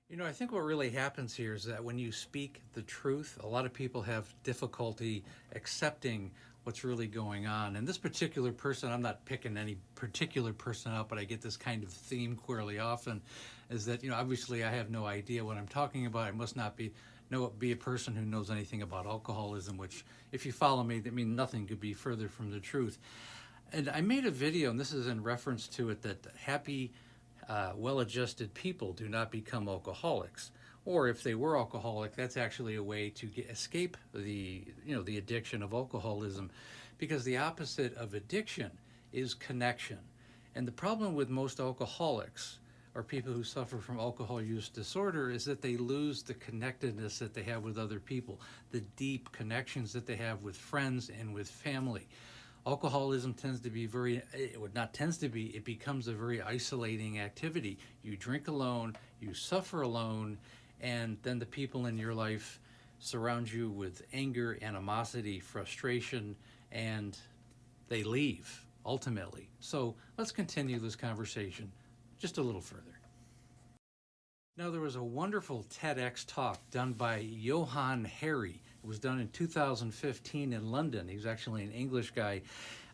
I think what really happens here is that when you speak the truth, a lot of people have difficulty accepting what's really going on. And this particular person, I'm not picking any particular person out, but I get this kind of theme fairly often, is that, obviously I have no idea what I'm talking about. I must not be a person who knows anything about alcoholism, which, if you follow me, that means nothing could be further from the truth. And I made a video, and this is in reference to it, that happy, well-adjusted people do not become alcoholics. Or if they were alcoholic, that's actually a way to escape the addiction of alcoholism, because the opposite of addiction is connection. And the problem with most alcoholics or people who suffer from alcohol use disorder is that they lose the connectedness that they have with other people, the deep connections that they have with friends and with family. Alcoholism tends to be it becomes a very isolating activity. You drink alone, you suffer alone, and then the people in your life surround you with anger, animosity, frustration, and they leave ultimately. So let's continue this conversation just a little further. Now, there was a wonderful TEDx talk done by Johann Hari. It was done in 2015 in London. He was actually an English guy.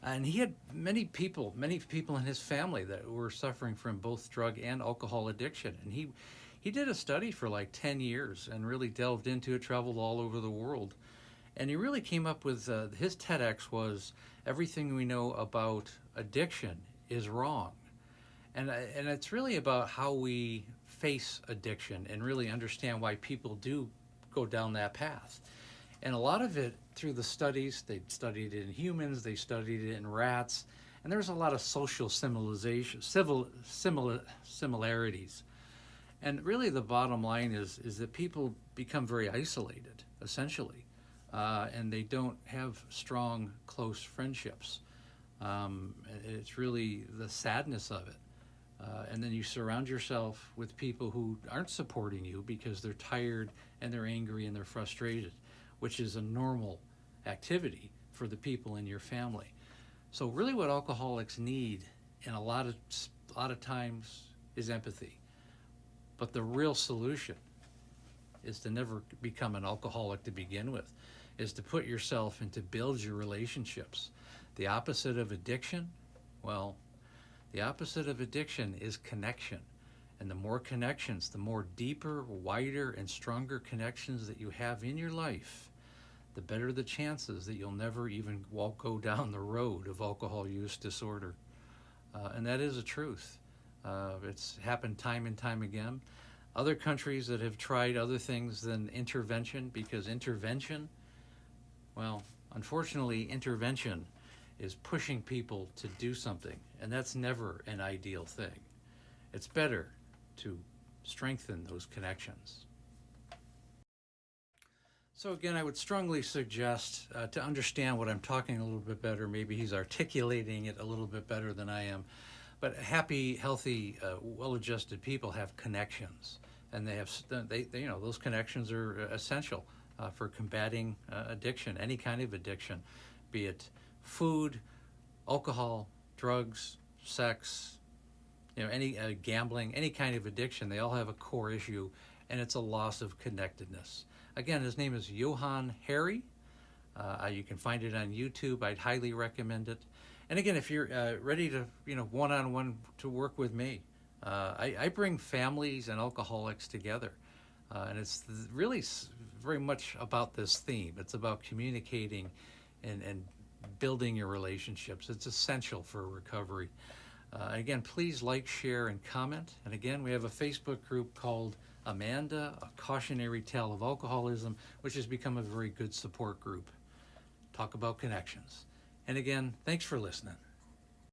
And he had many people in his family that were suffering from both drug and alcohol addiction. And he did a study for like 10 years and really delved into it, traveled all over the world. And he really came up with, his TEDx was, everything we know about addiction is wrong. And it's really about how we face addiction and really understand why people do go down that path. And a lot of it through the studies, they studied it in humans, they studied it in rats, and there's a lot of social similarities. And really the bottom line is that people become very isolated, essentially, and they don't have strong, close friendships. It's really the sadness of it. And then you surround yourself with people who aren't supporting you because they're tired and they're angry and they're frustrated, which is a normal activity for the people in your family. So really what alcoholics need in a lot of times is empathy. But the real solution is to never become an alcoholic to begin with, is to put yourself and to build your relationships. The opposite of addiction, well, the opposite of addiction is connection. And the more connections, the more deeper, wider, and stronger connections that you have in your life, the better the chances that you'll never even go down the road of alcohol use disorder. And that is a truth. It's happened time and time again. Other countries that have tried other things than intervention, because intervention, well, unfortunately, intervention is pushing people to do something, and that's never an ideal thing. It's better to strengthen those connections. So again, I would strongly suggest to understand what I'm talking a little bit better. Maybe he's articulating it a little bit better than I am. But happy, healthy, well-adjusted people have connections, and those connections are essential for combating addiction, any kind of addiction, be it food, alcohol, drugs, sex, any gambling, any kind of addiction. They all have a core issue, and it's a loss of connectedness. Again, his name is Johann Hari. You can find it on YouTube. I'd highly recommend it. And again, if you're ready to, one-on-one to work with me, I bring families and alcoholics together. And it's really very much about this theme. It's about communicating and building your relationships. It's essential for recovery. Again, please like, share, and comment. And again, we have a Facebook group called Amanda, A Cautionary Tale of Alcoholism, which has become a very good support group. Talk about connections. And again, thanks for listening.